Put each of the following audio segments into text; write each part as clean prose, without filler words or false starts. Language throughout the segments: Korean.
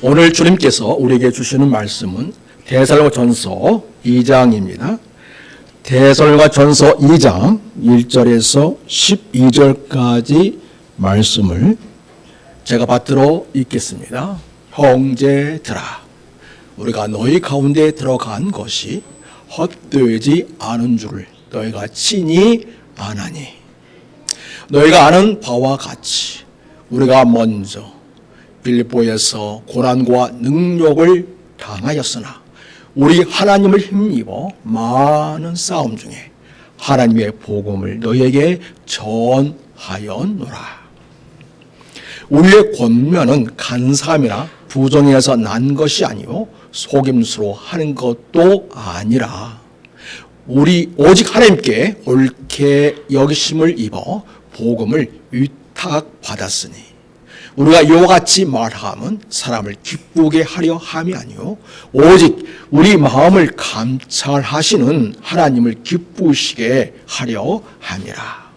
오늘 주님께서 우리에게 주시는 말씀은 데살로니가전서 2장입니다. 데살로니가전서 2장 1절에서 12절까지 말씀을 제가 받들어 읽겠습니다. 형제들아, 우리가 너희 가운데 들어간 것이 헛되지 않은 줄을 너희가 친히 아나니, 너희가 아는 바와 같이 우리가 먼저 빌립보에서 고난과 능력을 당하였으나 우리 하나님을 힘입어 많은 싸움 중에 하나님의 복음을 너희에게 전하였노라. 우리의 권면은 간사함이나 부정에서 난 것이 아니요 속임수로 하는 것도 아니라 우리 오직 하나님께 옳게 여기심을 입어 복음을 위탁받았으니 우리가 이와 같이 말함은 사람을 기쁘게 하려 함이 아니요 오직 우리 마음을 감찰하시는 하나님을 기쁘시게 하려 함이라.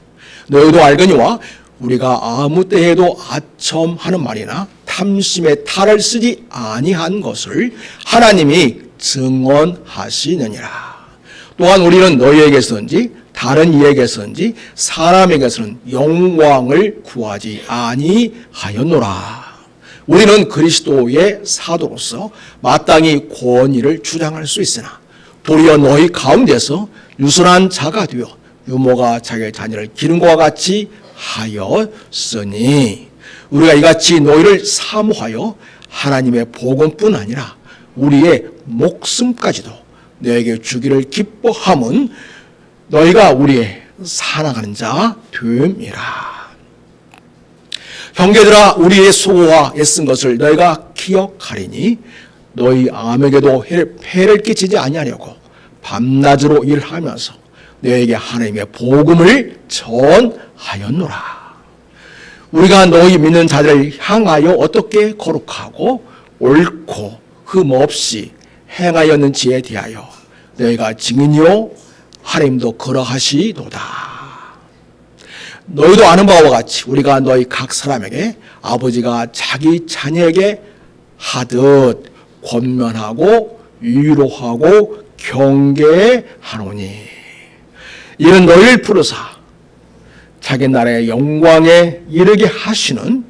너희도 알거니와 우리가 아무 때에도 아첨하는 말이나 탐심의 탈을 쓰지 아니한 것을 하나님이 증언하시느니라. 또한 우리는 너희에게서든지 다른 이에게서든지 사람에게서는 영광을 구하지 아니하였노라. 우리는 그리스도의 사도로서 마땅히 권위를 주장할 수 있으나 도리어 너희 가운데서 유순한 자가 되어 유모가 자기의 자녀를 기른 것과 같이 하였으니 우리가 이같이 너희를 사모하여 하나님의 복음뿐 아니라 우리의 목숨까지도 너에게 주기를 기뻐함은 너희가 우리의 사랑하는 자 됨이라. 형제들아, 우리의 수고와 애쓴 것을 너희가 기억하리니 너희 암에게도 해를 끼치지 아니하려고 밤낮으로 일하면서 너희에게 하나님의 복음을 전하였노라. 우리가 너희 믿는 자들을 향하여 어떻게 거룩하고 옳고 흠없이 행하였는지에 대하여 너희가 증인이요 하나님도 그러하시도다. 너희도 아는 바와 같이 우리가 너희 각 사람에게 아버지가 자기 자녀에게 하듯 권면하고 위로하고 경계하노니 이는 너희를 부르사 자기 나라의 영광에 이르게 하시는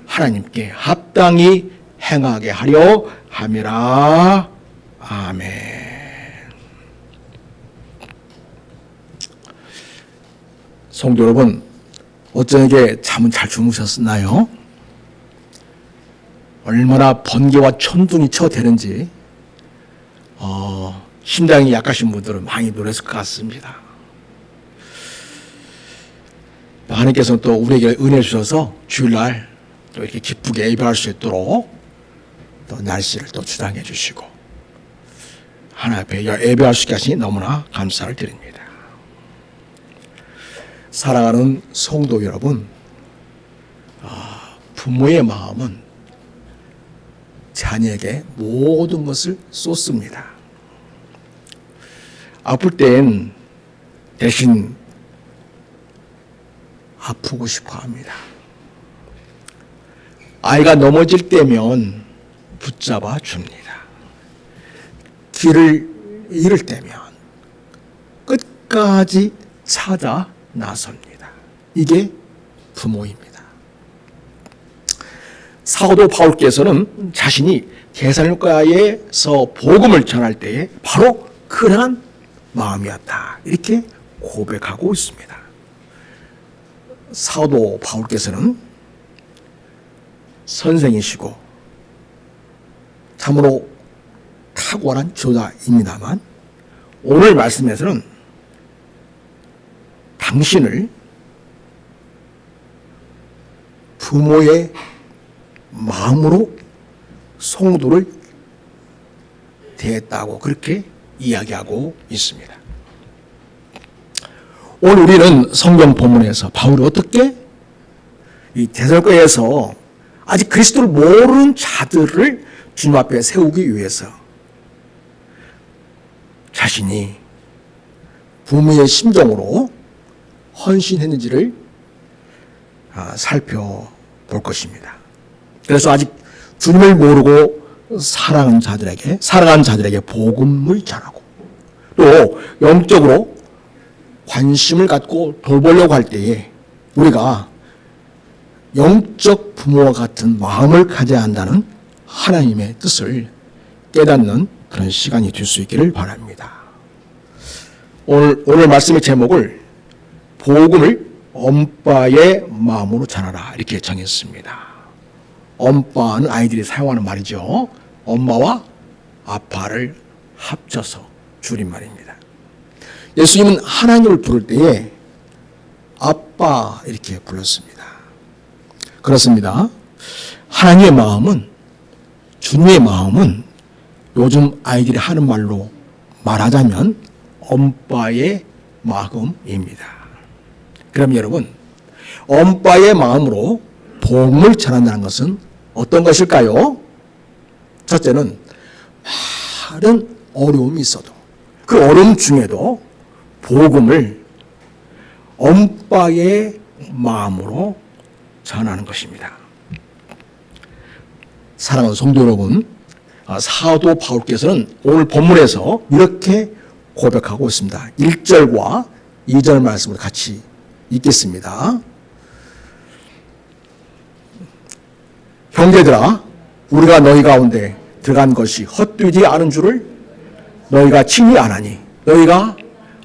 하나님께 합당히 행하게 하려 함이라. 아멘. 성도 여러분, 어쩌게 잠은 잘 주무셨나요? 얼마나 번개와 천둥이 쳐대는지 심장이 약하신 분들은 많이 놀랐을 것 같습니다. 하나님께서는 또 우리에게 은혜 주셔서 주일날 또 이렇게 기쁘게 예배할 수 있도록 또 날씨를 또 주장해 주시고 하나님 앞에 예배할 수 있게 하시니 너무나 감사를 드립니다. 사랑하는 성도 여러분, 부모의 마음은 자녀에게 모든 것을 쏟습니다. 아플 땐 대신 아프고 싶어 합니다. 아이가 넘어질 때면 붙잡아 줍니다. 길을 잃을 때면 끝까지 찾아 나섭니다. 이게 부모입니다. 사도 바울께서는 자신이 데살로니가에서 복음을 전할 때에 바로 그러한 마음이었다, 이렇게 고백하고 있습니다. 사도 바울께서는 선생이시고 참으로 탁월한 지도자입니다만 오늘 말씀에서는 당신을 부모의 마음으로 성도를 대했다고 그렇게 이야기하고 있습니다. 오늘 우리는 성경 본문에서 바울이 어떻게 이 데살로니가에서 아직 그리스도를 모르는 자들을 주님 앞에 세우기 위해서 자신이 부모의 심정으로 헌신했는지를 살펴볼 것입니다. 그래서 아직 주님을 모르고 살아가는 자들에게 복음을 전하고, 또 영적으로 관심을 갖고 돌보려고 할 때에 우리가 영적 부모와 같은 마음을 가져야 한다는 하나님의 뜻을 깨닫는 그런 시간이 될 수 있기를 바랍니다. 오늘 말씀의 제목을 복음을 엄빠의 마음으로 전하라 이렇게 정했습니다. 엄빠는 아이들이 사용하는 말이죠. 엄마와 아빠를 합쳐서 줄임말입니다. 예수님은 하나님을 부를 때에 아빠 이렇게 불렀습니다. 그렇습니다. 하나님의 마음은, 주님의 마음은 요즘 아이들이 하는 말로 말하자면 엄빠의 마음입니다. 그럼 여러분, 엄빠의 마음으로 복음을 전한다는 것은 어떤 것일까요? 첫째는 많은 어려움이 있어도 그 어려움 중에도 복음을 엄빠의 마음으로 전하는 것입니다. 사랑하는 성도 여러분, 사도 바울께서는 오늘 본문에서 이렇게 고백하고 있습니다. 1절과 2절 말씀을 같이 읽겠습니다. 형제들아, 우리가 너희 가운데 들어간 것이 헛되지 않은 줄을 너희가 친히 아나니, 너희가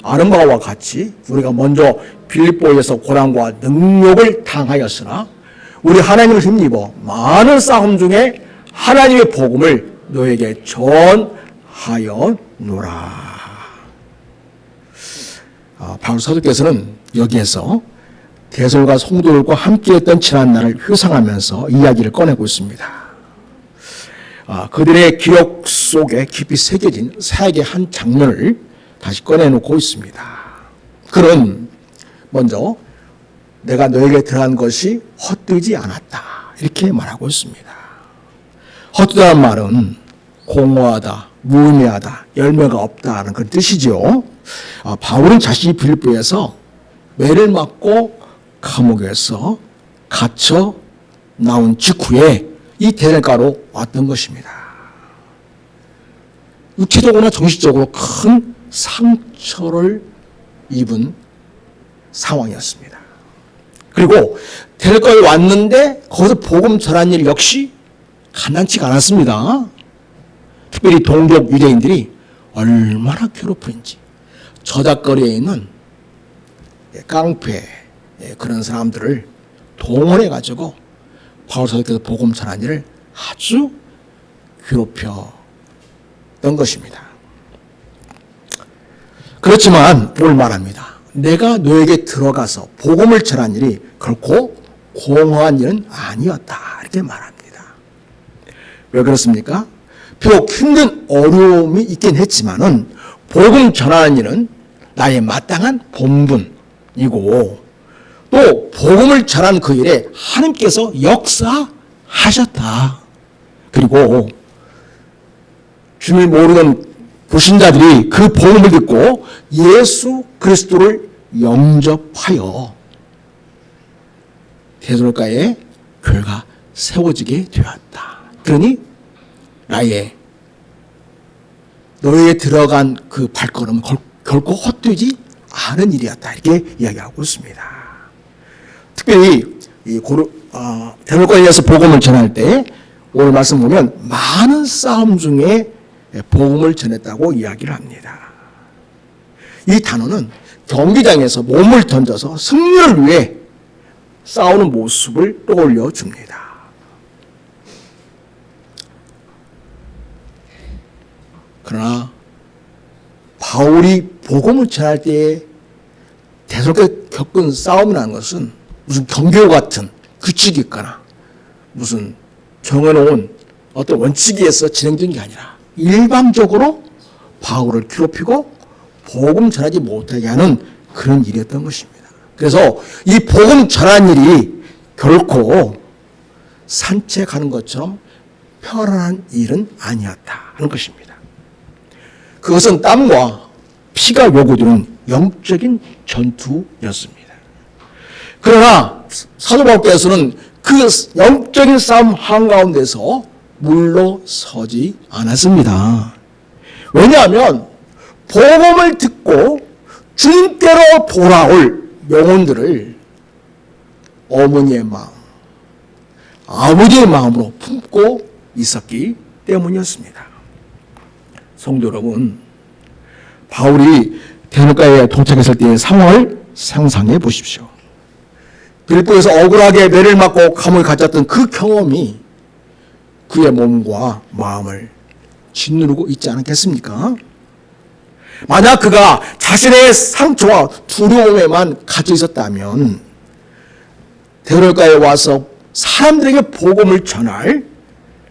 아는 바와 같이 우리가 먼저 빌립보에서 고난과 능욕을 당하였으나 우리 하나님을 힘입어 많은 싸움 중에 하나님의 복음을 너에게 전하였노라. 바울 사도께서는 여기에서 대설과 성도들과 함께했던 지난날을 회상하면서 이야기를 꺼내고 있습니다. 그들의 기억 속에 깊이 새겨진 사역의 한 장면을 다시 꺼내놓고 있습니다. 그는 먼저 내가 너에게 들어간 것이 헛되지 않았다 이렇게 말하고 있습니다. 헛되다는 말은 공허하다, 무의미하다, 열매가 없다는 그런 뜻이죠. 바울은 자신이 빌립보에서 매를 맞고 감옥에서 갇혀 나온 직후에 이 대례가로 왔던 것입니다. 육체적으로나 정신적으로 큰 상처를 입은 상황이었습니다. 그리고 대례가에 왔는데 거기서 복음 전한 일 역시 간단치가 않았습니다. 특별히 동족 유대인들이 얼마나 괴롭힌지, 저작거리에 있는 깡패 그런 사람들을 동원해가지고 바울 사도께서 복음 전한 일을 아주 괴롭혔던 것입니다. 그렇지만 오늘 말합니다. 내가 너에게 들어가서 복음을 전한 일이 결코 공허한 일은 아니었다 이렇게 말합니다. 왜 그렇습니까? 비록 힘든 어려움이 있긴 했지만은 복음 전하는 일은 나의 마땅한 본분이고, 또 복음을 전한 그 일에 하나님께서 역사하셨다. 그리고 주님을 모르는 불신자들이 그 복음을 듣고 예수 그리스도를 영접하여 데살로니가에 교회가 세워지게 되었다. 그러니 너희에 들어간 그 발걸음은 결코 헛되지 않은 일이었다 이렇게 이야기하고 있습니다. 특별히 데살로니가에 대해서 복음을 전할 때 오늘 말씀 보면 많은 싸움 중에 복음을 전했다고 이야기를 합니다. 이 단어는 경기장에서 몸을 던져서 승리를 위해 싸우는 모습을 떠올려 줍니다. 그러나 바울이 복음을 전할 때에 데살로니가에 겪은 싸움이라는 것은 무슨 경계와 같은 규칙이 있거나 무슨 정해놓은 어떤 원칙에 의해서 진행된 게 아니라 일방적으로 바울을 괴롭히고 복음 전하지 못하게 하는 그런 일이었던 것입니다. 그래서 이 복음 전한 일이 결코 산책하는 것처럼 편안한 일은 아니었다 하는 것입니다. 그것은 땀과 피가 요구되는 영적인 전투였습니다. 그러나 사도 바울께서는 그 영적인 싸움 한가운데서 물러서지 않았습니다. 왜냐하면 복음을 듣고 주님께로 돌아올 영혼들을 어머니의 마음, 아버지의 마음으로 품고 있었기 때문이었습니다. 성도 여러분, 바울이 데살로니가에 도착했을 때의 상황을 상상해 보십시오. 빌립보에서 억울하게 매를 맞고 감옥에 갇혔던 그 경험이 그의 몸과 마음을 짓누르고 있지 않겠습니까? 만약 그가 자신의 상처와 두려움에만 갇혀 있었다면 데살로니가에 와서 사람들에게 복음을 전할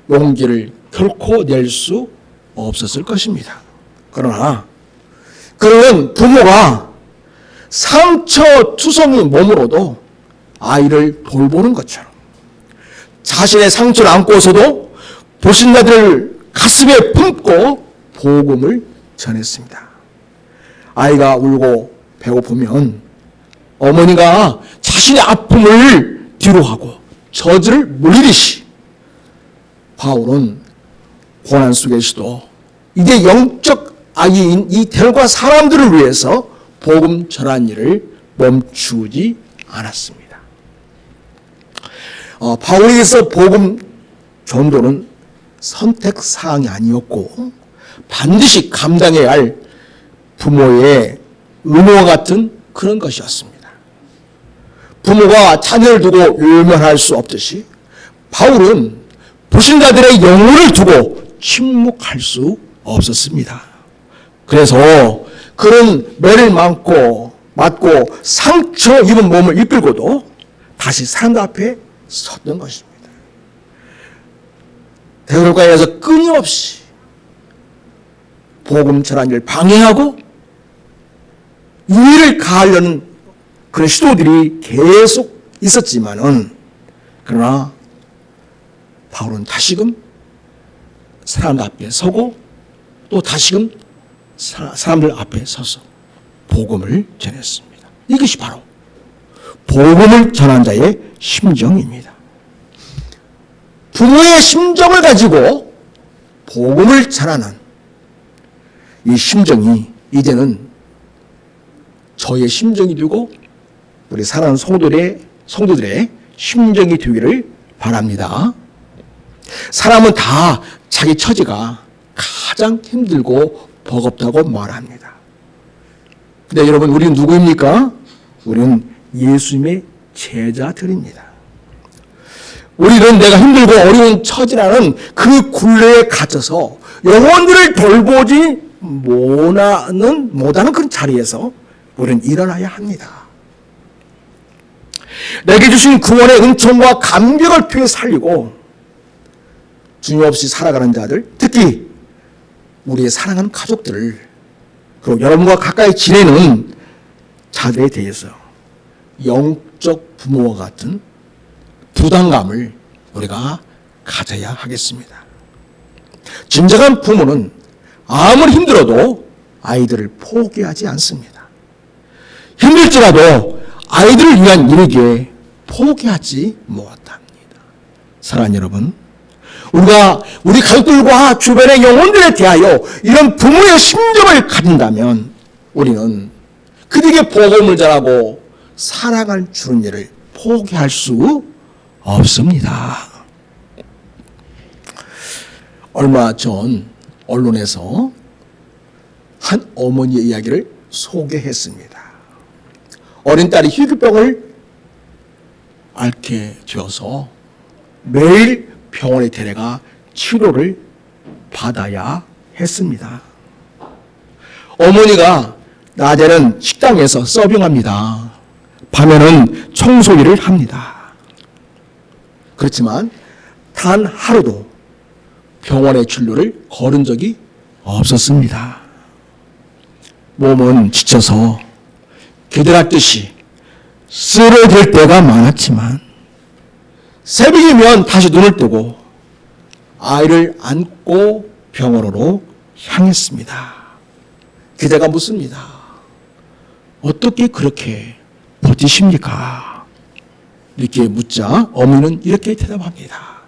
용기를 결코 낼 수 없었을 것입니다. 그러나 그는 부모가 상처투성이 몸으로도 아이를 돌보는 것처럼 자신의 상처를 안고서도 보신자들을 가슴에 품고 복음을 전했습니다. 아이가 울고 배고프면 어머니가 자신의 아픔을 뒤로하고 저주를 물리듯이 바울은 고난 속에서도 이제 영적 아이인 이 데살로니가 사람들을 위해서 복음 전한 일을 멈추지 않았습니다. 바울에게서 복음 전도는 선택사항이 아니었고 반드시 감당해야 할 부모의 의무와 같은 그런 것이었습니다. 부모가 자녀를 두고 외면할 수 없듯이 바울은 불신자들의 영혼을 두고 침묵할 수 없었습니다. 그래서 그는 매를 맞고 상처 입은 몸을 이끌고도 다시 사람들 앞에 섰던 것입니다. 데살로니가에서 끊임없이 복음 전한 일을 방해하고 유의를 가하려는 그런 시도들이 계속 있었지만은 그러나 바울은 다시금 사람들 앞에 서고 또 다시금 사람들 앞에 서서 복음을 전했습니다. 이것이 바로 복음을 전한 자의 심정입니다. 부모의 심정을 가지고 복음을 전하는 이 심정이 이제는 저의 심정이 되고 우리 사랑하는 성도들의 심정이 되기를 바랍니다. 사람은 다 자기 처지가 가장 힘들고 버겁다고 말합니다. 근데 여러분, 우리는 누구입니까? 우리는 예수님의 제자들입니다. 우리는 내가 힘들고 어려운 처지라는 그 굴레에 갇혀서 영혼들을 돌보지 못하는 그런 자리에서 우리는 일어나야 합니다. 내게 주신 구원의 은총과 감격을 통해 살리고 주님 없이 살아가는 자들, 특히 우리의 사랑하는 가족들, 그리고 여러분과 가까이 지내는 자들에 대해서 영적 부모와 같은 부담감을 우리가 가져야 하겠습니다. 진정한 부모는 아무리 힘들어도 아이들을 포기하지 않습니다. 힘들지라도 아이들을 위한 일이기에 포기하지 못합니다. 사랑하는 여러분, 우리가 우리 가족들과 주변의 영혼들에 대하여 이런 부모의 심정을 가진다면 우리는 그들에게 복음을 전하고 사랑을 주는 일을 포기할 수 없습니다. 얼마 전 언론에서 한 어머니의 이야기를 소개했습니다. 어린 딸이 희귀병을 앓게 되어서 매일 병원에 데려가 치료를 받아야 했습니다. 어머니가 낮에는 식당에서 서빙합니다. 밤에는 청소 일을 합니다. 그렇지만 단 하루도 병원의 진료를 거른 적이 없었습니다. 몸은 지쳐서 기대했듯이 쓰러질 때가 많았지만 새벽이면 다시 눈을 뜨고 아이를 안고 병원으로 향했습니다. 기자가 묻습니다. 어떻게 그렇게 버티십니까? 이렇게 묻자 어머니는 이렇게 대답합니다.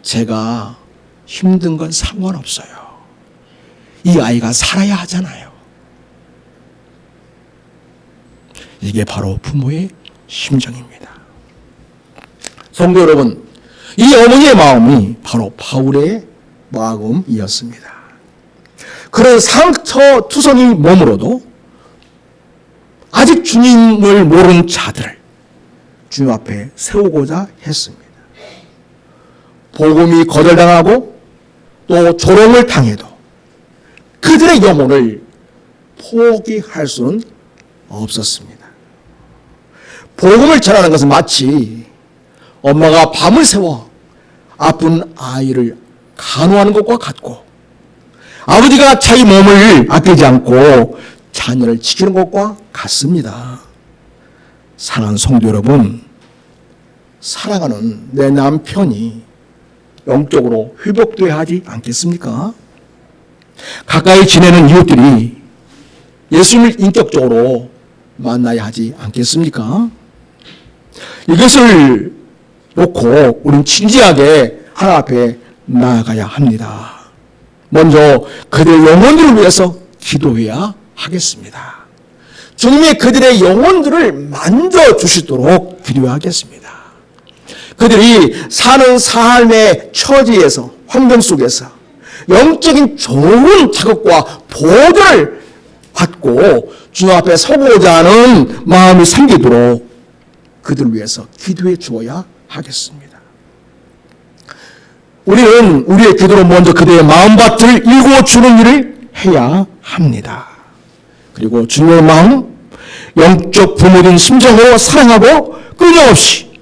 제가 힘든 건 상관없어요. 이 아이가 살아야 하잖아요. 이게 바로 부모의 심정입니다. 성도 여러분, 이 어머니의 마음이 바로 바울의 마음이었습니다. 그런 상처투성이 몸으로도 아직 주님을 모르는 자들을 주님 앞에 세우고자 했습니다. 복음이 거절당하고 또 조롱을 당해도 그들의 영혼을 포기할 수는 없었습니다. 복음을 전하는 것은 마치 엄마가 밤을 새워 아픈 아이를 간호하는 것과 같고, 아버지가 자기 몸을 아끼지 않고 자녀를 지키는 것과 같습니다. 사랑하는 성도 여러분, 사랑하는 내 남편이 영적으로 회복되어야 하지 않겠습니까? 가까이 지내는 이웃들이 예수님을 인격적으로 만나야 하지 않겠습니까? 이것을 놓고 우리는 진지하게 하나님 앞에 나아가야 합니다. 먼저 그들의 영혼들을 위해서 기도해야 하겠습니다. 주님이 그들의 영혼들을 만져주시도록 기도하겠습니다. 그들이 사는 삶의 처지에서, 환경 속에서 영적인 좋은 자극과 보호를 받고 주님 앞에 서고자 하는 마음이 생기도록 그들을 위해서 기도해 주어야 하겠습니다. 우리는 우리의 기도로 먼저 그들의 마음밭을 읽어주는 일을 해야 합니다. 그리고 주님의 마음, 영적 부모된 심정으로 사랑하고 끊임없이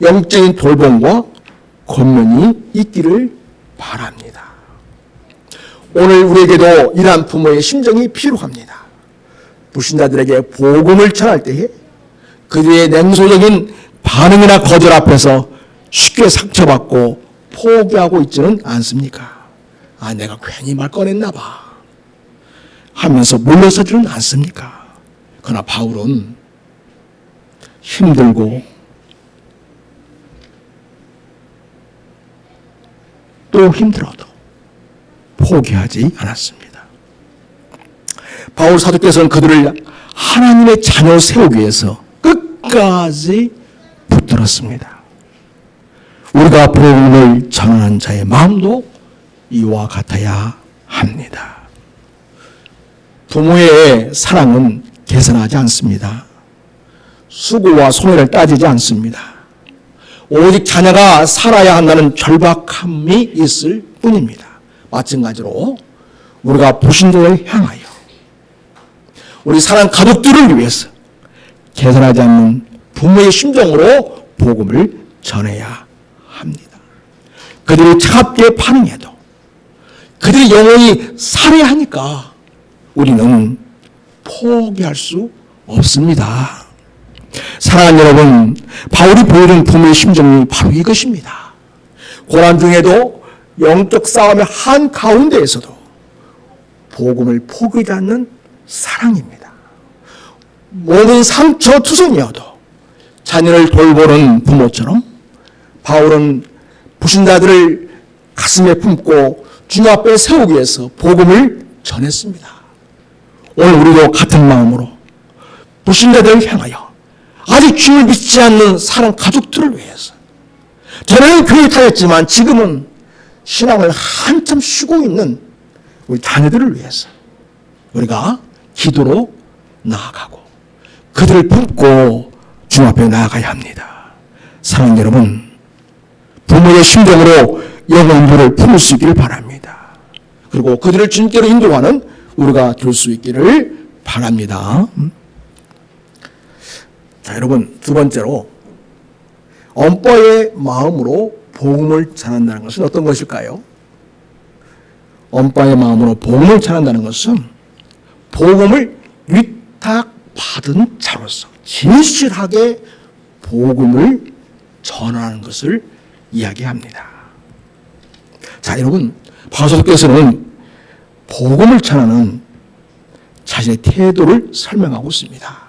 영적인 돌봄과 권면이 있기를 바랍니다. 오늘 우리에게도 이러한 부모의 심정이 필요합니다. 불신자들에게 복음을 전할 때에 그들의 냉소적인 반응이나 거절 앞에서 쉽게 상처받고 포기하고 있지는 않습니까? 아, 내가 괜히 말 꺼냈나 봐 하면서 물러서지는 않습니까? 그러나 바울은 힘들고 또 힘들어도 포기하지 않았습니다. 바울 사도께서는 그들을 하나님의 자녀 세우기 위해서 끝까지 붙들었습니다. 우리가 복음을 전하는 자의 마음도 이와 같아야 합니다. 부모의 사랑은 계산하지 않습니다. 수고와 손해를 따지지 않습니다. 오직 자녀가 살아야 한다는 절박함이 있을 뿐입니다. 마찬가지로 우리가 불신자를 향하여 우리 사랑 가족들을 위해서 계산하지 않는 부모의 심정으로 복음을 전해야 합니다. 그들이 차갑게 반응해도 그들의 영혼이 살아야 하니까 우리는 포기할 수 없습니다. 사랑하는 여러분, 바울이 보여준 부모의 심정이 바로 이것입니다. 고난 중에도 영적 싸움의 한가운데에서도 복음을 포기하지 않는 사랑입니다. 모든 상처투성이어도 자녀를 돌보는 부모처럼 바울은 불신자들을 가슴에 품고 주님 앞에 세우기 위해서 복음을 전했습니다. 오늘 우리도 같은 마음으로 불신자들을 향하여 아직 주를 믿지 않는 사랑 가족들을 위해서, 전에는 교회 다녔지만 지금은 신앙을 한참 쉬고 있는 우리 자녀들을 위해서 우리가 기도로 나아가고 그들을 품고 주님 앞에 나아가야 합니다. 사랑하는 여러분, 부모의 심정으로 영혼들을 품을 수 있기를 바랍니다. 그리고 그들을 주님께로 인도하는 우리가 될 수 있기를 바랍니다. 자, 여러분, 두 번째로 엄빠의 마음으로 복음을 전한다는 것은 어떤 것일까요? 엄빠의 마음으로 복음을 전한다는 것은 복음을 위탁받은 자로서 진실하게 복음을 전하는 것을 이야기합니다. 자, 여러분, 바울사도께서는 복음을 전하는 자신의 태도를 설명하고 있습니다.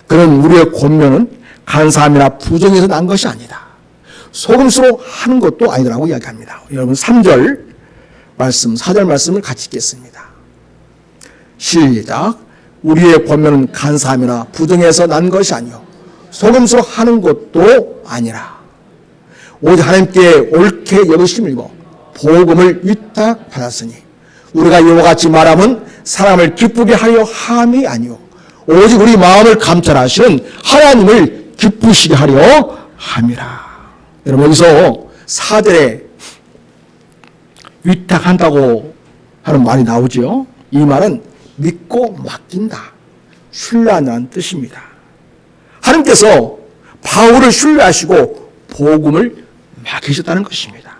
그런 우리의 권면은 간사함이나 부정에서 난 것이 아니다. 속임수로 하는 것도 아니라고 이야기합니다. 여러분 3절 말씀, 4절 말씀을 같이 읽겠습니다. 시작. 우리의 권면은 간사함이나 부정해서 난 것이 아니요 속임수로 하는 것도 아니라 오직 하나님께 옳게 여기심이고 복음을 위탁받았으니 우리가 이와 같이 말함은 사람을 기쁘게 하려 함이 아니요 오직 우리 마음을 감찰하시는 하나님을 기쁘시게 하려 함이라. 여러분 여기서 4절에 위탁한다고 하는 말이 나오죠. 이 말은 믿고 맡긴다, 신뢰한다는 뜻입니다. 하나님께서 바울을 신뢰하시고 복음을 맡기셨다는 것입니다.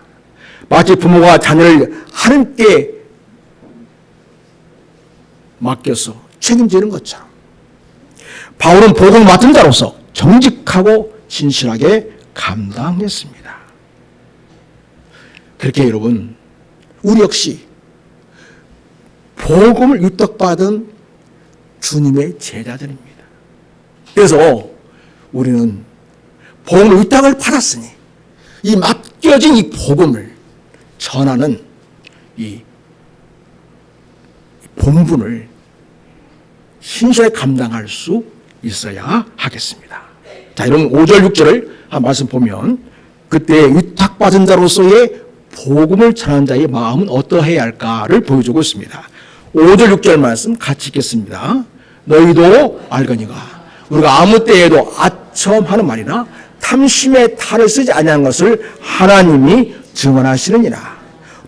마치 부모가 자녀를 하나님께 맡겨서 책임지는 것처럼 바울은 복음을 맡은 자로서 정직하고 진실하게 감당했습니다. 그렇게 여러분 우리 역시 복음을 유떡받은 주님의 제자들입니다. 그래서 우리는 복음의 위탁을 받았으니 이 맡겨진 이 복음을 전하는 이 본분을 신실하게 감당할 수 있어야 하겠습니다. 자, 여러분 5절 6절을 한 말씀 보면 그때 위탁받은 자로서의 복음을 전하는 자의 마음은 어떠해야 할까를 보여주고 있습니다. 5절 6절 말씀 같이 읽겠습니다. 너희도 알거니가 우리가 아무 때에도 아첨하는 말이나 탐심의 탈을 쓰지 아니하는 것을 하나님이 증언하시느니라.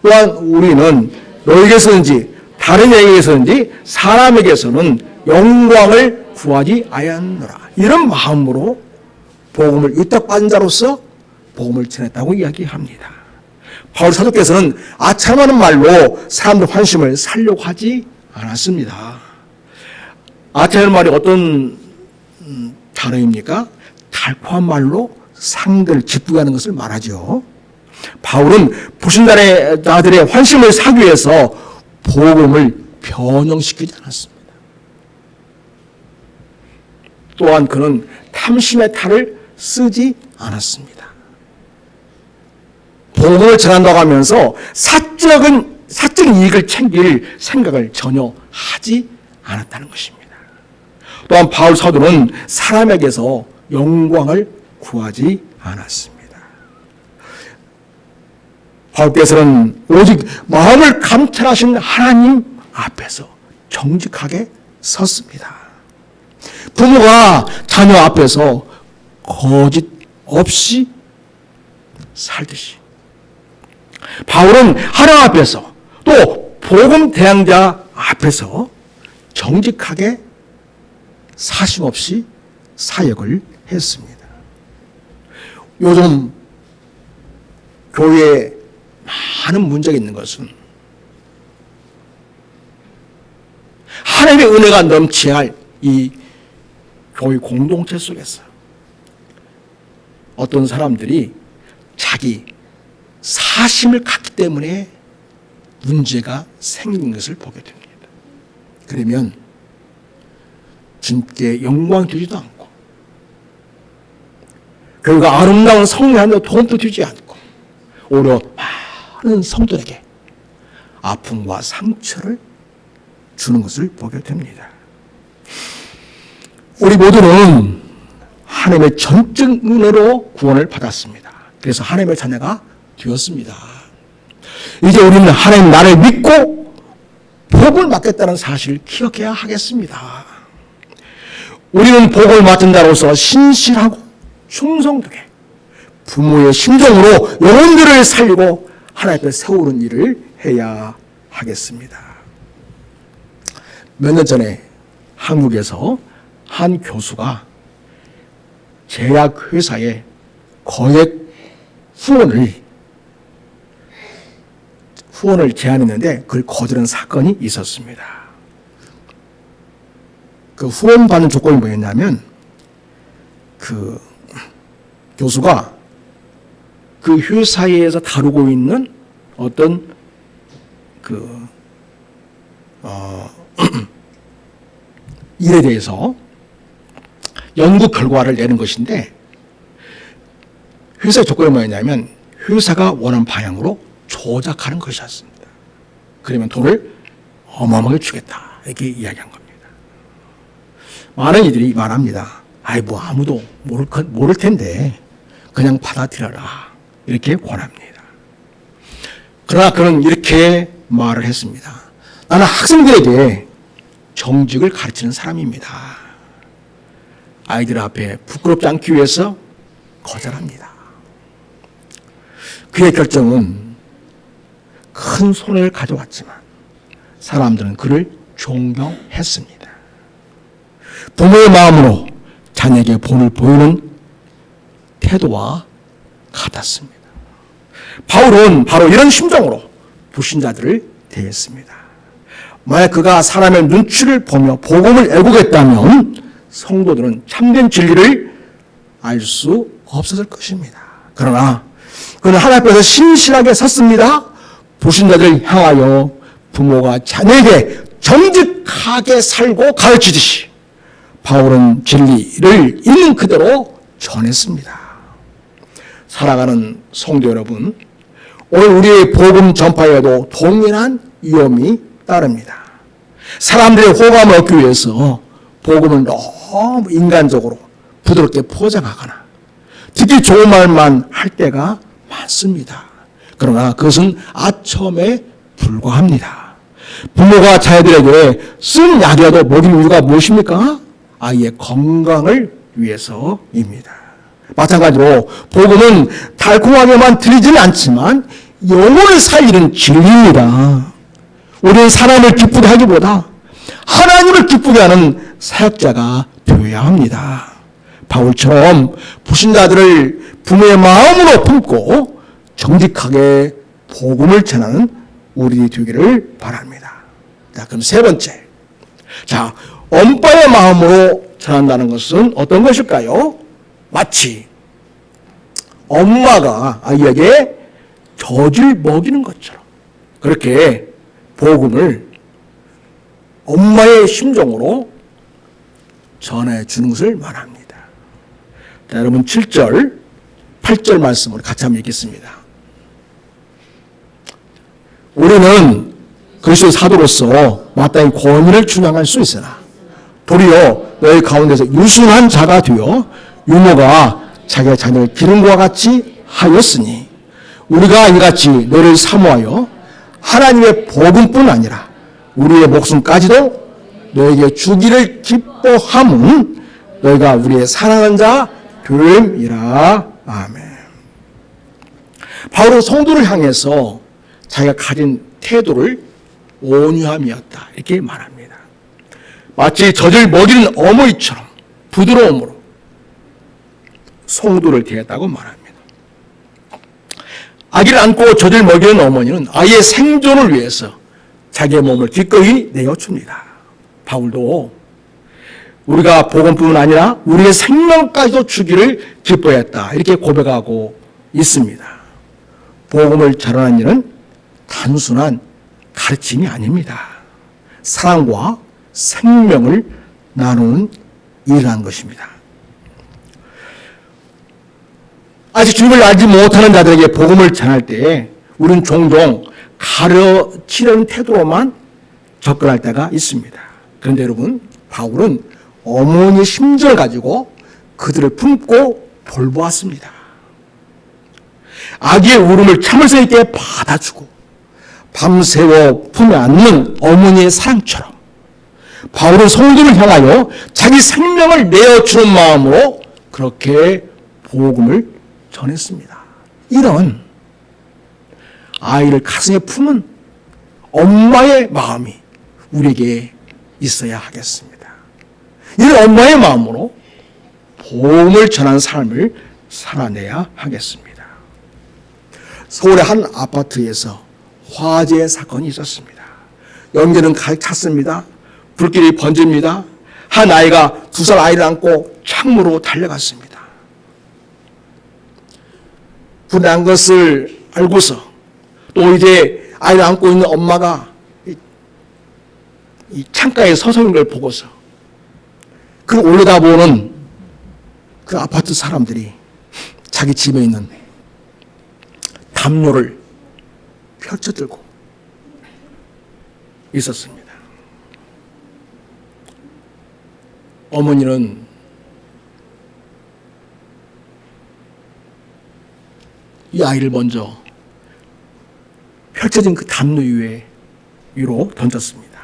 또한 우리는 너에게서든지 다른 에게서든지 사람에게서는 영광을 구하지 아니하노라. 이런 마음으로 복음을 위탁받은 자로서 복음을 전했다고 이야기합니다. 바울 사도께서는 아첨하는 말로 사람들 환심을 살려고 하지 않았습니다. 아첨하는 말이 어떤 단어입니까? 달콤한 말로 상대를 기쁘게 하는 것을 말하죠. 바울은 불신자들의 환심을 사기 위해서 복음을 변형시키지 않았습니다. 또한 그는 탐심의 탈을 쓰지 않았습니다. 복음을 전한다고 하면서 사적인 이익을 챙길 생각을 전혀 하지 않았다는 것입니다. 또한 바울 사도는 사람에게서 영광을 구하지 않았습니다. 바울께서는 오직 마음을 감찰하신 하나님 앞에서 정직하게 섰습니다. 부모가 자녀 앞에서 거짓 없이 살듯이 바울은 하나님 앞에서 또 복음 대항자 앞에서 정직하게 사심 없이 사역을 했습니다. 요즘 교회에 많은 문제가 있는 것은 하나님의 은혜가 넘쳐야 할 이 교회 공동체 속에서 어떤 사람들이 자기 사심을 갖기 때문에 문제가 생긴 것을 보게 됩니다. 그러면 주님께 영광 주지도 않고 교회가 아름다운 성례하는데 도움도 주지 않고 오히려 많은 성도에게 아픔과 상처를 주는 것을 보게 됩니다. 우리 모두는 하나님의 전적 은혜로 구원을 받았습니다. 그래서 하나님의 자녀가 되었습니다. 이제 우리는 하나님 나를 믿고 복을 맡겠다는 사실을 기억해야 하겠습니다. 우리는 복을 맡은 자로서 신실하고 충성되게 부모의 심정으로 영혼들을 살리고 하나님 앞에 세우는 일을 해야 하겠습니다. 몇 년 전에 한국에서 한 교수가 제약회사에 거액 후원을 제안했는데 그걸 거절한 사건이 있었습니다. 그 후원받는 조건이 뭐였냐면 그 교수가 그 회사에서 다루고 있는 어떤 일에 대해서 연구 결과를 내는 것인데 회사의 조건이 뭐였냐면 회사가 원하는 방향으로 조작하는 것이었습니다. 그러면 돈을 어마어마하게 주겠다. 이렇게 이야기한 겁니다. 많은 이들이 말합니다. 아이, 뭐 아무도 모를 텐데 그냥 받아들여라. 이렇게 권합니다. 그러나 그는 이렇게 말을 했습니다. 나는 학생들에게 정직을 가르치는 사람입니다. 아이들 앞에 부끄럽지 않기 위해서 거절합니다. 그의 결정은 큰 손해를 가져왔지만 사람들은 그를 존경했습니다. 부모의 마음으로 자녀에게 본을 보이는 태도와 같았습니다. 바울은 바로 이런 심정으로 불신자들을 대했습니다. 만약 그가 사람의 눈치를 보며 복음을 애국했다면 성도들은 참된 진리를 알 수 없었을 것입니다. 그러나 그는 하나님 앞에서 신실하게 섰습니다. 불신자들을 향하여 부모가 자녀에게 정직하게 살고 가르치듯이 바울은 진리를 있는 그대로 전했습니다. 사랑하는 성도 여러분, 오늘 우리의 복음 전파에도 동일한 위험이 따릅니다. 사람들의 호감을 얻기 위해서 복음을 너무 인간적으로 부드럽게 포장하거나 듣기 좋은 말만 할 때가 많습니다. 그러나 그것은 아첨에 불과합니다. 부모가 자녀들에게 쓴 약이라도 먹이는 이유가 무엇입니까? 아이의 건강을 위해서입니다. 마찬가지로 복음은 달콤하게만 들리지는 않지만 영혼을 살리는 진리입니다. 우리는 사람을 기쁘게 하기보다 하나님을 기쁘게 하는 사역자가 되어야 합니다. 바울처럼 불신자들을 부모의 마음으로 품고 정직하게 복음을 전하는 우리 되기를 바랍니다. 자, 그럼 세 번째. 자, 엄빠의 마음으로 전한다는 것은 어떤 것일까요? 마치 엄마가 아이에게 젖을 먹이는 것처럼 그렇게 복음을 엄마의 심정으로 전해주는 것을 말합니다. 자, 여러분 7절, 8절 말씀을 같이 한번 읽겠습니다. 우리는 그리스도의 사도로서 마땅히 권위를 주장할 수 있으나 도리어 너희 가운데서 유순한 자가 되어 유모가 자기의 자녀를 기름과 같이 하였으니 우리가 이같이 너를 사모하여 하나님의 복음뿐 아니라 우리의 목숨까지도 너에게 주기를 기뻐함은 너희가 우리의 사랑하는 자 됨이라. 아멘. 바울은 성도를 향해서 자기가 가진 태도를 온유함이었다 이렇게 말합니다. 마치 젖을 먹이는 어머니처럼 부드러움으로 성도를 대했다고 말합니다. 아기를 안고 젖을 먹이는 어머니는 아이의 생존을 위해서 자기의 몸을 기꺼이 내어줍니다. 바울도 우리가 복음뿐 아니라 우리의 생명까지도 주기를 기뻐했다 이렇게 고백하고 있습니다. 복음을 전하는 일은 단순한 가르침이 아닙니다. 사랑과 생명을 나누는 일이라는 것입니다. 아직 주님을 알지 못하는 자들에게 복음을 전할 때 우리는 종종 가르치려는 태도로만 접근할 때가 있습니다. 그런데 여러분, 바울은 어머니의 심정을 가지고 그들을 품고 돌보았습니다. 아기의 울음을 참을성 있게 받아주고 밤새워 품에 안는 어머니의 사랑처럼 바울은 성도를 향하여 자기 생명을 내어주는 마음으로 그렇게 복음을 전했습니다. 이런 아이를 가슴에 품은 엄마의 마음이 우리에게 있어야 하겠습니다. 이런 엄마의 마음으로 복음을 전하는 삶을 살아내야 하겠습니다. 서울의 한 아파트에서 화재 사건이 있었습니다. 연기는 가득 찼습니다. 불길이 번집니다. 한 아이가 2살 아이를 안고 창문으로 달려갔습니다. 불이 난 것을 알고서 또 이제 아이를 안고 있는 엄마가 이 창가에 서서 있는 걸 보고서 그걸 올려다보는 그 아파트 사람들이 자기 집에 있는 담요를 펼쳐들고 있었습니다. 어머니는 이 아이를 먼저 펼쳐진 그 담요 위로 던졌습니다.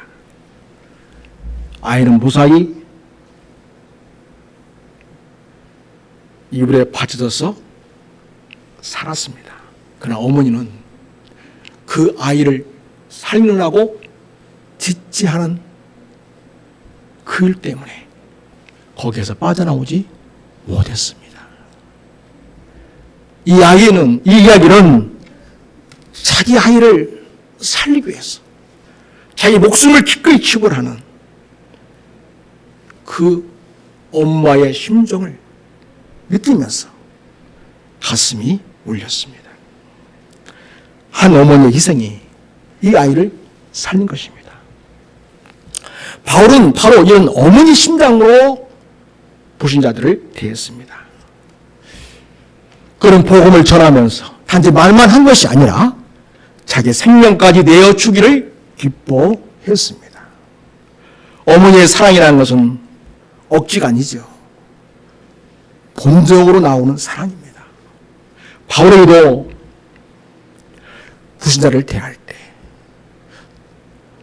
아이는 무사히 이불에 받쳐져서 살았습니다. 그러나 어머니는 그 아이를 살리느라고 짓지 않은 그 일 때문에 거기에서 빠져나오지 못했습니다. 이 이야기는 자기 아이를 살리기 위해서 자기 목숨을 기꺼이 치고하는 그 엄마의 심정을 느끼면서 가슴이 울렸습니다. 한 어머니의 희생이 이 아이를 살린 것입니다. 바울은 바로 이런 어머니 심장으로 불신자들을 대했습니다. 그런 복음을 전하면서 단지 말만 한 것이 아니라 자기 생명까지 내어주기를 기뻐했습니다. 어머니의 사랑이라는 것은 억지가 아니죠. 본적으로 나오는 사랑입니다. 바울에게도 불신자를 대할 때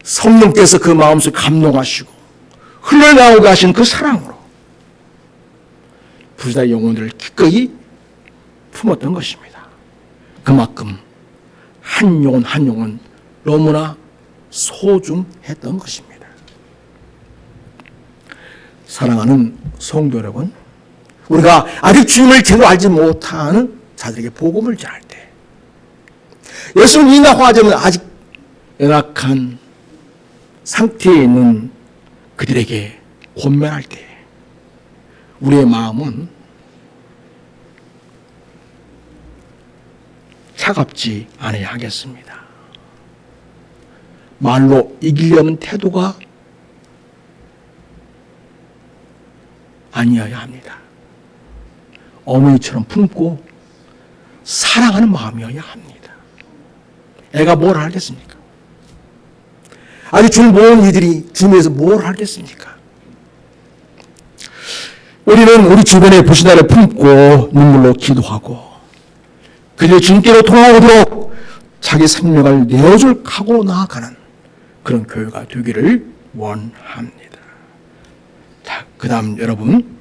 성령께서 그 마음속에 감동하시고 흘러나오게 하신 그 사랑으로 불신자의 영혼들을 기꺼이 품었던 것입니다. 그만큼 한 영혼 한 영혼 너무나 소중했던 것입니다. 사랑하는 성도 여러분, 우리가 아직 주님을 제대로 알지 못하는 자들에게 복음을 전할 때 예수님이나 화자는 아직 연약한 상태에 있는 그들에게 권면할 때 우리의 마음은 차갑지 않아야 하겠습니다. 말로 이기려는 태도가 아니어야 합니다. 어머니처럼 품고 사랑하는 마음이어야 합니다. 애가 뭘 알겠습니까? 아직 주를 모르는 이들이 주님에서 뭘 알겠습니까? 우리는 우리 주변의 불신자를 품고 눈물로 기도하고 그들의 주님께로 돌아오도록 자기 생명을 내어줄 각오로 나아가는 그런 교회가 되기를 원합니다. 자, 그 다음 여러분,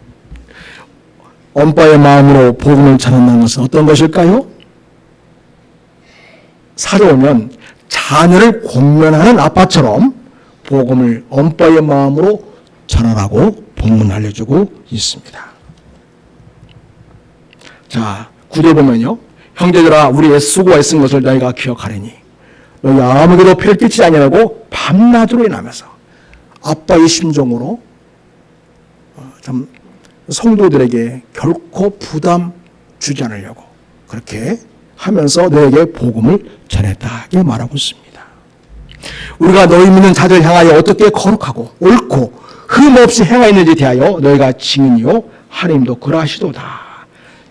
엄빠의 마음으로 복음을 전한다는 것은 어떤 것일까요? 살아오면 자녀를 권면하는 아빠처럼 복음을 엄빠의 마음으로 전하라고 본문 알려주고 있습니다. 자, 9절 보면요. 형제들아 우리 애쓰고 애쓴 것을 너희가 기억하리니 너희 아무에게도 폐를 끼치지 아니하고 밤낮으로 인하면서 아빠의 심정으로 참 성도들에게 결코 부담 주지 않으려고 그렇게 하면서 너에게 복음을 전했다 이렇게 말하고 있습니다. 우리가 너희 믿는 자들 향하여 어떻게 거룩하고 옳고 흠없이 행하였는지 대하여 너희가 증인이요 하나님도 그러하시도다.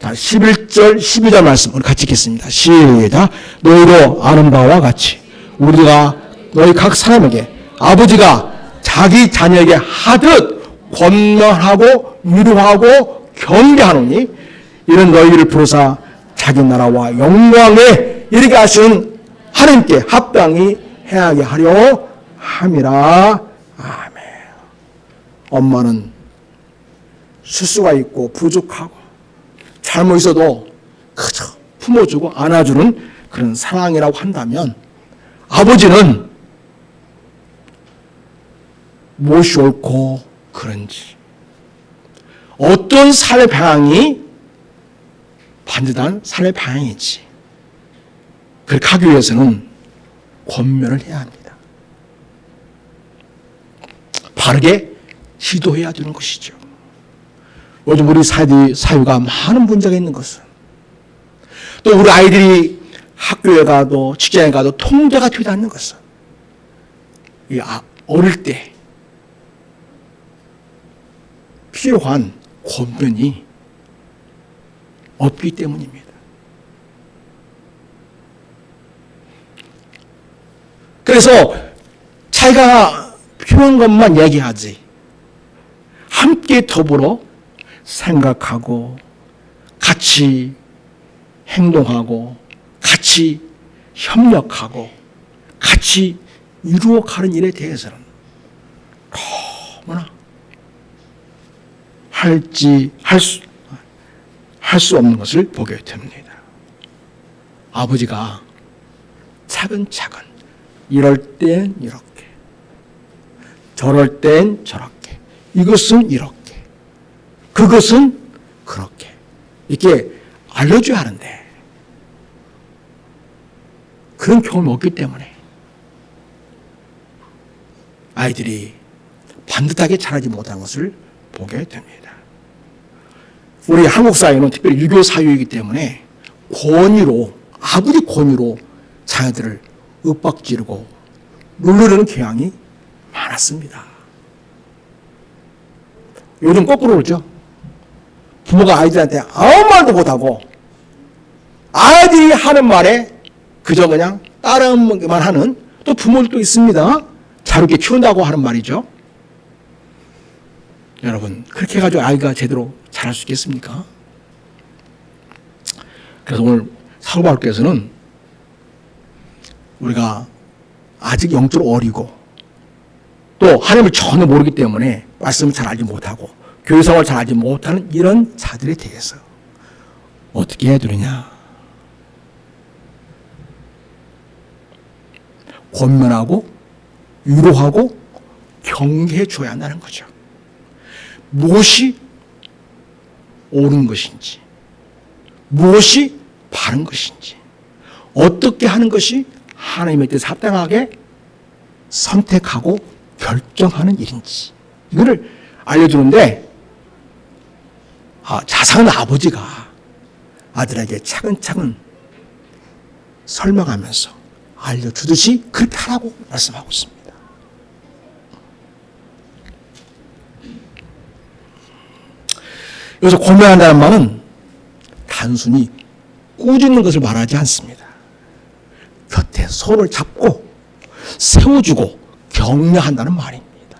자, 11절 12절 말씀 우리 같이 읽겠습니다. 시작. 너희도 아는 바와 같이 우리가 너희 각 사람에게 아버지가 자기 자녀에게 하듯 권면하고 위로하고 경계하노니 이런 너희를 부르사 자기 나라와 영광에 이르게 하신 하나님께 합당히 행하게 하려 함이라. 아멘. 엄마는 실수가 있고 부족하고 잘못 있어도 그저 품어주고 안아주는 그런 사랑이라고 한다면 아버지는 무엇이 옳고 그런지 어떤 삶의 방향이 반듯한 삶의 방향인지 그렇게 하기 위해서는 권면을 해야 합니다. 바르게 지도해야 되는 것이죠. 요즘 우리 사회가 많은 문제가 있는 것은 또 우리 아이들이 학교에 가도 직장에 가도 통제가 되지 않는 것은 이 어릴 때 필요한 권면이 없기 때문입니다. 그래서 자기가 필요한 것만 얘기하지, 함께 더불어 생각하고 같이 행동하고 같이 협력하고 같이 이루어가는 일에 대해서는 너무나 할 수 없는 것을 보게 됩니다. 아버지가 차근차근 이럴 땐 이렇게, 저럴 땐 저렇게, 이것은 이렇게, 그것은 그렇게 이렇게 알려줘야 하는데 그런 경험이 없기 때문에 아이들이 반듯하게 자라지 못한 것을 보게 됩니다. 우리 한국 사회는 특별히 유교 사회이기 때문에 권위로, 아버지 권위로 자녀들을 윽박지르고 누르려는 경향이 많았습니다. 요즘 거꾸로 그러죠. 부모가 아이들한테 아무 말도 못하고 아이들이 하는 말에 그저 그냥 따르기만 하는 또 부모들도 있습니다. 자유롭게 키운다고 하는 말이죠. 여러분, 그렇게 해가지고 아이가 제대로 자랄 수 있겠습니까? 그래서 오늘 사도바울께서는 우리가 아직 영적으로 어리고 또 하나님을 전혀 모르기 때문에 말씀을 잘 알지 못하고 교회생활을 잘 알지 못하는 이런 자들에 대해서 어떻게 해야 되느냐, 권면하고 위로하고 경계해 줘야 한다는 거죠. 무엇이 옳은 것인지, 무엇이 바른 것인지, 어떻게 하는 것이 하나님의 뜻에 합당하게 선택하고 결정하는 일인지, 이거를 알려주는데 자상한 아버지가 아들에게 차근차근 설명하면서 알려주듯이 그렇게 하라고 말씀하고 있습니다. 여기서 권면한다는 말은 단순히 꾸짖는 것을 말하지 않습니다. 곁에 손을 잡고 세워주고 격려한다는 말입니다.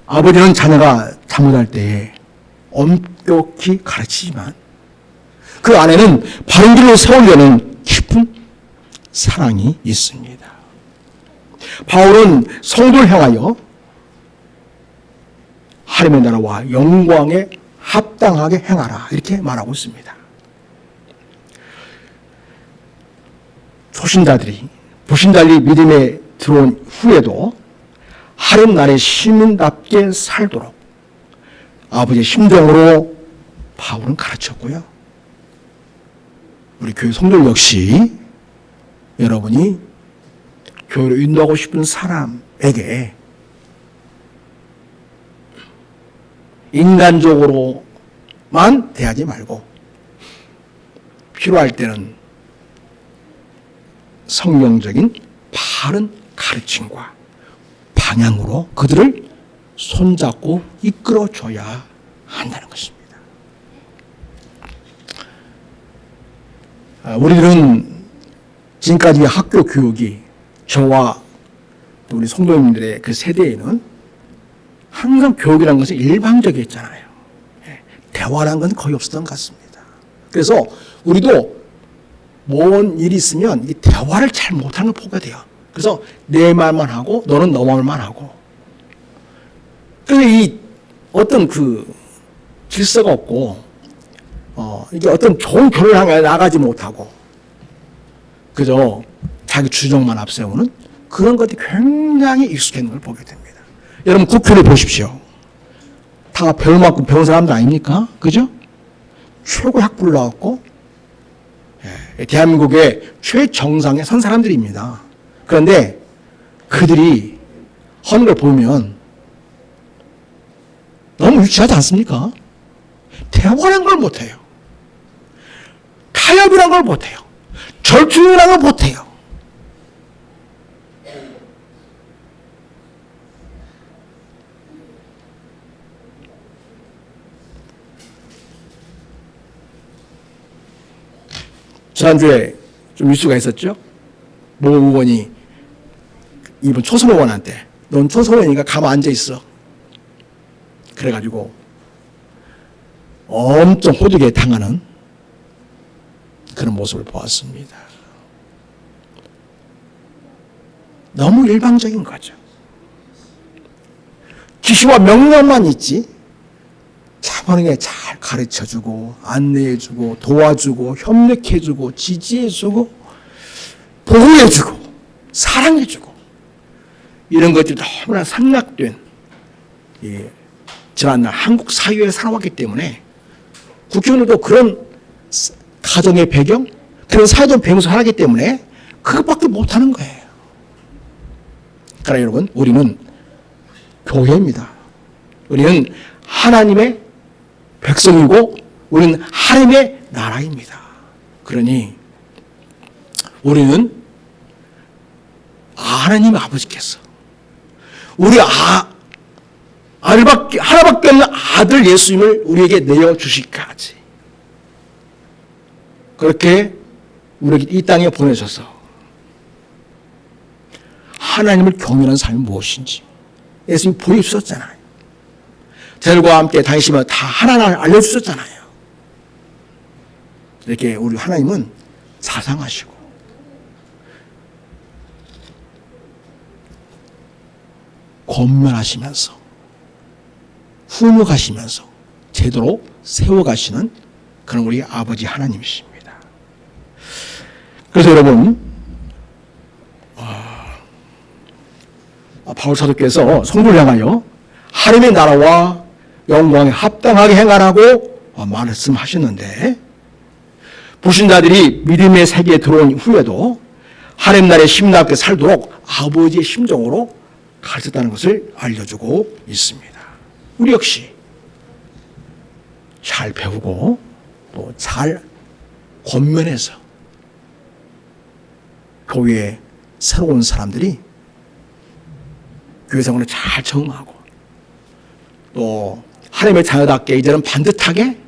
아버지는 자녀가 잘못할 때에 엄격히 가르치지만 그 안에는 바른 길로 세우려는 깊은 사랑이 있습니다. 바울은 성도를 향하여 하나님의 나라와 영광에 합당하게 행하라 이렇게 말하고 있습니다. 초신자들이 불신달리 믿음에 들어온 후에도 하나님 나라의 시민답게 살도록 아버지의 심정으로 바울은 가르쳤고요. 우리 교회 성도들 역시 여러분이 교회로 인도하고 싶은 사람에게 인간적으로만 대하지 말고 필요할 때는 성경적인 바른 가르침과 방향으로 그들을 손잡고 이끌어줘야 한다는 것입니다. 우리들은 지금까지 학교 교육이 저와 우리 성도님들의 그 세대에는 항상 교육이라는 것은 일방적이었잖아요. 대화라는 건 거의 없었던 것 같습니다. 그래서 우리도 뭔 일이 있으면 이 대화를 잘 못하는 걸 보게 돼요. 그래서 내 말만 하고 너는 너 말만 하고. 그래서 이 어떤 그 질서가 없고 이게 어떤 좋은 교류를 향해 나가지 못하고 그저 자기 주장만 앞세우는 그런 것들이 굉장히 익숙한 걸 보게 됩니다. 여러분 국회를 보십시오. 다 배울 만큼 배운 사람들 아닙니까? 그죠? 최고 학부를 나왔고 대한민국의 최정상에 선 사람들입니다. 그런데 그들이 하는 걸 보면 너무 유치하지 않습니까? 대화란 걸 못해요. 타협이란 걸 못해요. 절충이란 걸 못해요. 지난주에 좀 뉴스가 있었죠. 모 의원이 이번 초선 의원한테 넌 초선 의원이니까 가만 앉아 있어. 그래가지고 엄청 호되게 당하는 그런 모습을 보았습니다. 너무 일방적인 거죠. 지시와 명령만 있지 차분하게 잘 가르쳐주고 안내해주고 도와주고 협력해주고 지지해주고 보호해주고 사랑해주고 이런 것들이 너무나 생략된 지난날 한국 사회에 살아왔기 때문에 국회의원들도 그런 가정의 배경 그런 사회적 배경에서 살았기 때문에 그것밖에 못하는 거예요. 그러나 여러분 우리는 교회입니다. 우리는 하나님의 백성이고 우리는 하나님의 나라입니다. 그러니 우리는 하나님 아버지께서 우리 하나밖에 없는 아들 예수님을 우리에게 내어주시기까지 그렇게 우리에게 이 땅에 보내셔서 하나님을 경외하는 삶이 무엇인지 예수님이 보여주셨잖아요. 저들과 함께 다니시면 다 하나님을 알려주셨잖아요. 이렇게 우리 하나님은 자상하시고 권면하시면서 훈육하시면서 제대로 세워가시는 그런 우리 아버지 하나님이십니다. 그래서 여러분 바울 사도께서 성도를 향하여 하나님의 나라와 영광에 합당하게 행하라고 말씀하셨는데 불신자들이 믿음의 세계에 들어온 후에도 하나님 나라에 심답게 살도록 아버지의 심정으로 가르쳤다는 것을 알려주고 있습니다. 우리 역시 잘 배우고 또 잘 권면해서 교회에 새로운 사람들이 교회 생활을 잘 적응하고 또 하나님의 자녀답게 이제는 반듯하게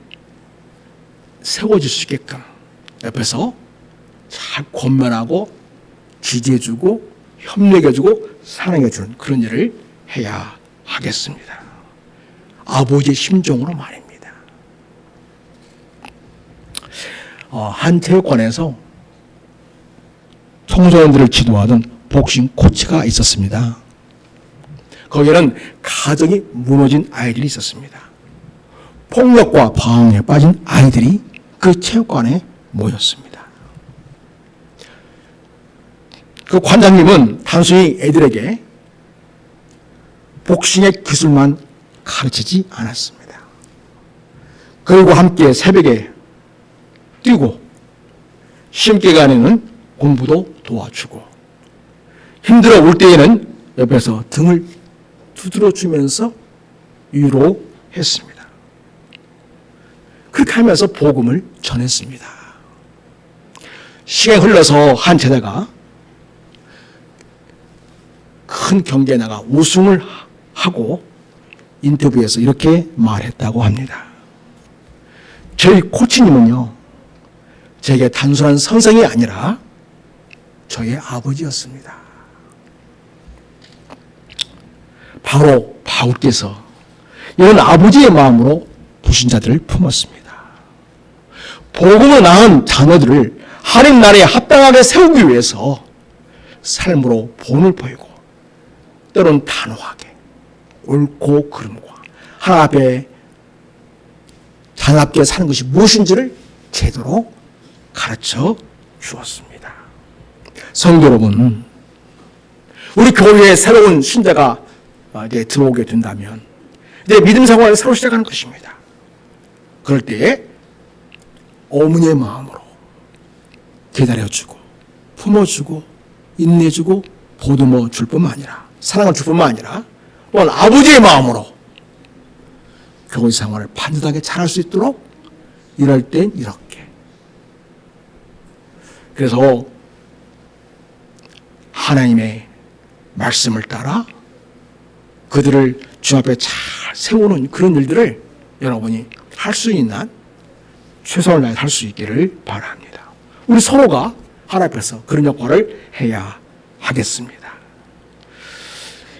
세워질 수 있게끔 옆에서 잘 권면하고 지지해주고 협력해주고 사랑해주는 그런 일을 해야 하겠습니다. 아버지의 심정으로 말입니다. 한 체육관에서 청소년들을 지도하던 복싱 코치가 있었습니다. 거기에는 가정이 무너진 아이들이 있었습니다. 폭력과 방황에 빠진 아이들이 그 체육관에 모였습니다. 그 관장님은 단순히 애들에게 복싱의 기술만 가르치지 않았습니다. 그들과 함께 새벽에 뛰고 시험기간에는 공부도 도와주고 힘들어 올 때에는 옆에서 등을 두드려주면서 위로했습니다. 그렇게 하면서 복음을 전했습니다. 시간이 흘러서 한 제자가 큰 경기에 나가 우승을 하고 인터뷰에서 이렇게 말했다고 합니다. 저희 코치님은요, 제게 단순한 선생이 아니라 저의 아버지였습니다. 바로 바울께서 이런 아버지의 마음으로 불신자들을 품었습니다. 복음을 낳은 자녀들을 하나님 나라에 합당하게 세우기 위해서 삶으로 본을 보이고 때로는 단호하게 옳고 그름과 하나님 앞에 자녀답게 사는 것이 무엇인지를 제대로 가르쳐 주었습니다. 성도 여러분, 우리 교회에 새로운 신자가 이제 들어오게 된다면 이제 믿음 생활을 새로 시작하는 것입니다. 그럴 때에 어머니의 마음으로 기다려주고 품어주고 인내주고 보듬어 줄 뿐만 아니라 사랑을 줄 뿐만 아니라 또한 아버지의 마음으로 교회 생활을 반듯하게 잘할 수 있도록 이럴 땐 이렇게. 그래서 하나님의 말씀을 따라 그들을 주 앞에 잘 세우는 그런 일들을 여러분이 할 수 있는 최선을 다해 할 수 있기를 바랍니다. 우리 서로가 하나님 앞에서 그런 역할을 해야 하겠습니다.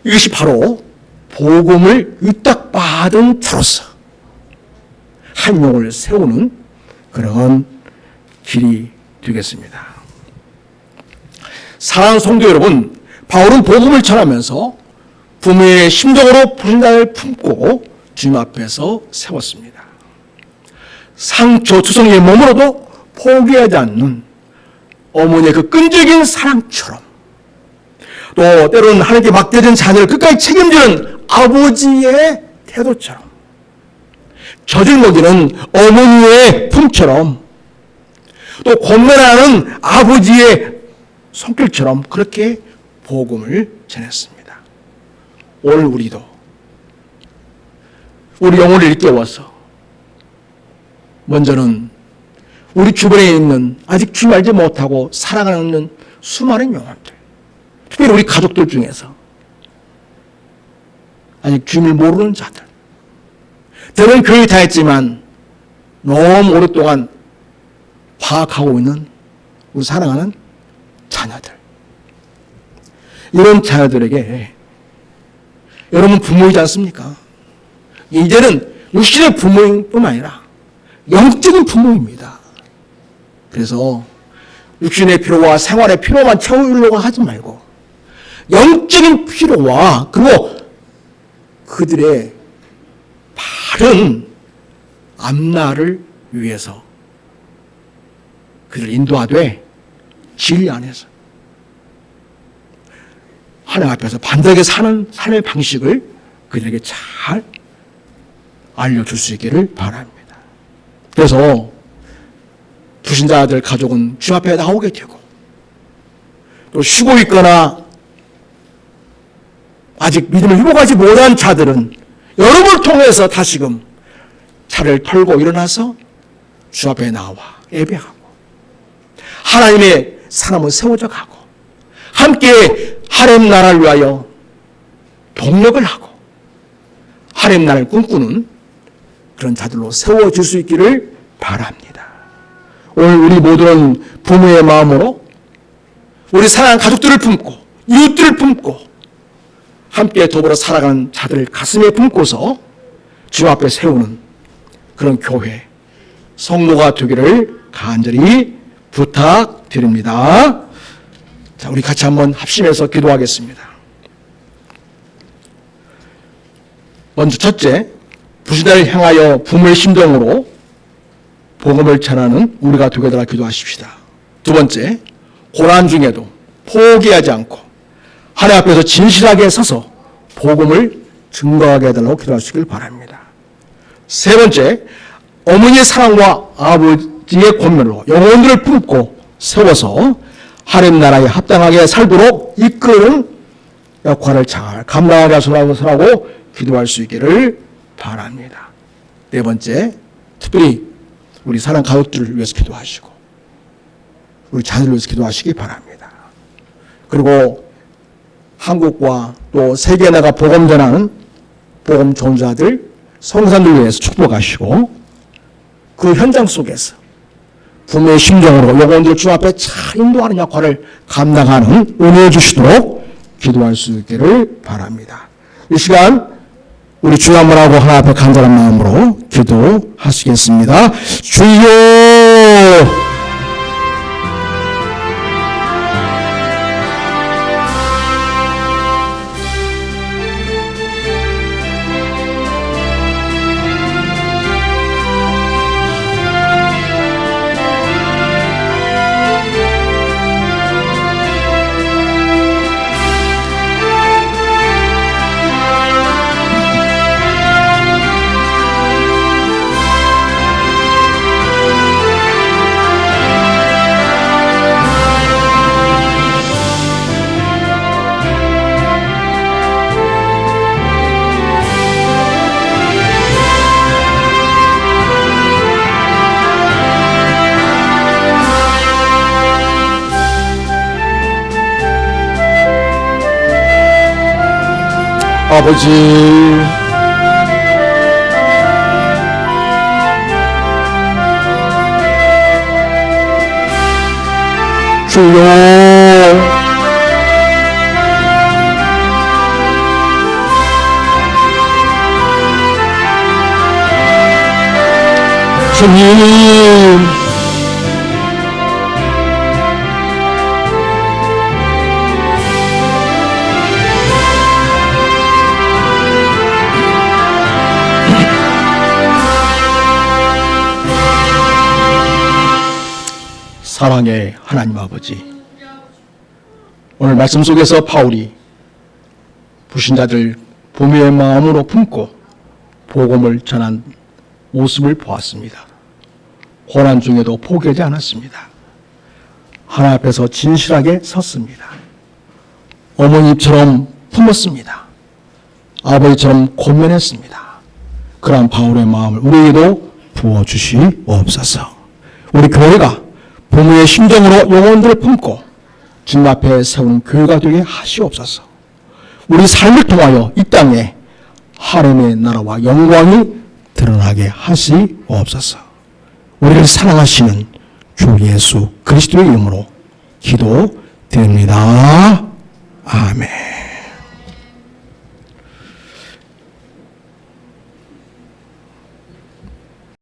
이것이 바로 복음을 위탁받은 자로서 한 영을 세우는 그런 길이 되겠습니다. 사랑하는 성도 여러분, 바울은 복음을 전하면서 부모의 심정으로 불신자를 품고 주님 앞에서 세웠습니다. 상처 투성이의 몸으로도 포기하지 않는 어머니의 그 끈질긴 사랑처럼, 또 때로는 하나님께 맡겨진 자녀를 끝까지 책임지는 아버지의 태도처럼, 젖을 먹이는 어머니의 품처럼, 또 권면하는 아버지의 손길처럼 그렇게 복음을 전했습니다. 오늘 우리도 우리 영혼을 일깨워서 먼저는 우리 주변에 있는 아직 주님 알지 못하고 살아가는 수많은 영혼들, 특별히 우리 가족들 중에서 아직 주님을 모르는 자들, 저는 교회 다녔지만 너무 오랫동안 파악하고 있는 우리 사랑하는 자녀들, 이런 자녀들에게 여러분 부모이지 않습니까? 이제는 육신의 부모뿐만 아니라 영적인 부모입니다. 그래서 육신의 필요와 생활의 필요만 채우려고 하지 말고 영적인 필요와 그리고 그들의 바른 앞날을 위해서 그들을 인도하되 진리 안에서 하나님 앞에서 반듯하게 사는 삶의 방식을 그들에게 잘 알려줄 수 있기를 바랍니다. 그래서 불신자들 가족은 주 앞에 나오게 되고, 또 쉬고 있거나 아직 믿음을 회복하지 못한 자들은 여러분을 통해서 다시금 차를 털고 일어나서 주 앞에 나와 예배하고 하나님의 사람을 세워져 가고 함께 하나님 나라를 위하여 동력을 하고 하나님 나라를 꿈꾸는 그런 자들로 세워질 수 있기를 바랍니다. 오늘 우리 모두는 부모의 마음으로 우리 사랑하는 가족들을 품고 이웃들을 품고 함께 더불어 살아가는 자들을 가슴에 품고서 주 앞에 세우는 그런 교회, 성도가 되기를 간절히 부탁드립니다. 자, 우리 같이 한번 합심해서 기도하겠습니다. 먼저 첫째, 불신자를 향하여 부모의 심정으로 복음을 전하는 우리가 되게 되라 기도하십시다. 두 번째, 고난 중에도 포기하지 않고 하나님 앞에서 진실하게 서서 복음을 증거하게 해달라고 기도하시길 바랍니다. 세 번째, 어머니의 사랑과 아버지의 권면으로 영혼들을 품고 세워서 하나님 나라에 합당하게 살도록 이끄는 역할을 잘 감당하게 하시라고 기도할 수 있기를 바랍니다. 네 번째, 특별히 우리 사랑 가족들을 위해서 기도하시고 우리 자녀를 위해서 기도하시기 바랍니다. 그리고 한국과 또 세계에 나가 복음 전하는 복음 전자들, 성산들 위해서 축복하시고 그 현장 속에서 부모의 심정으로 영혼들 주 앞에 잘 인도하는 역할을 감당하는 은혜 주시도록 기도할 수 있기를 바랍니다. 이 시간 우리 주여 한번 하고 하나님 앞에 간절한 마음으로 기도하시겠습니다. 주여, 아버지, 주여. 주님, 사랑의 하나님 아버지, 오늘 말씀 속에서 바울이 불신자들 보배의 마음으로 품고 복음을 전한 모습을 보았습니다. 고난 중에도 포기하지 않았습니다. 하나님 앞에서 진실하게 섰습니다. 어머니처럼 품었습니다. 아버지처럼 권면했습니다. 그러한 바울의 마음을 우리에게도 부어주시옵소서. 우리 교회가 부모의 심정으로 영혼들을 품고 주님 앞에 세우는 교회가 되게 하시옵소서. 우리 삶을 통하여 이 땅에 하나님의 나라와 영광이 드러나게 하시옵소서. 우리를 사랑하시는 주 예수 그리스도의 이름으로 기도드립니다. 아멘.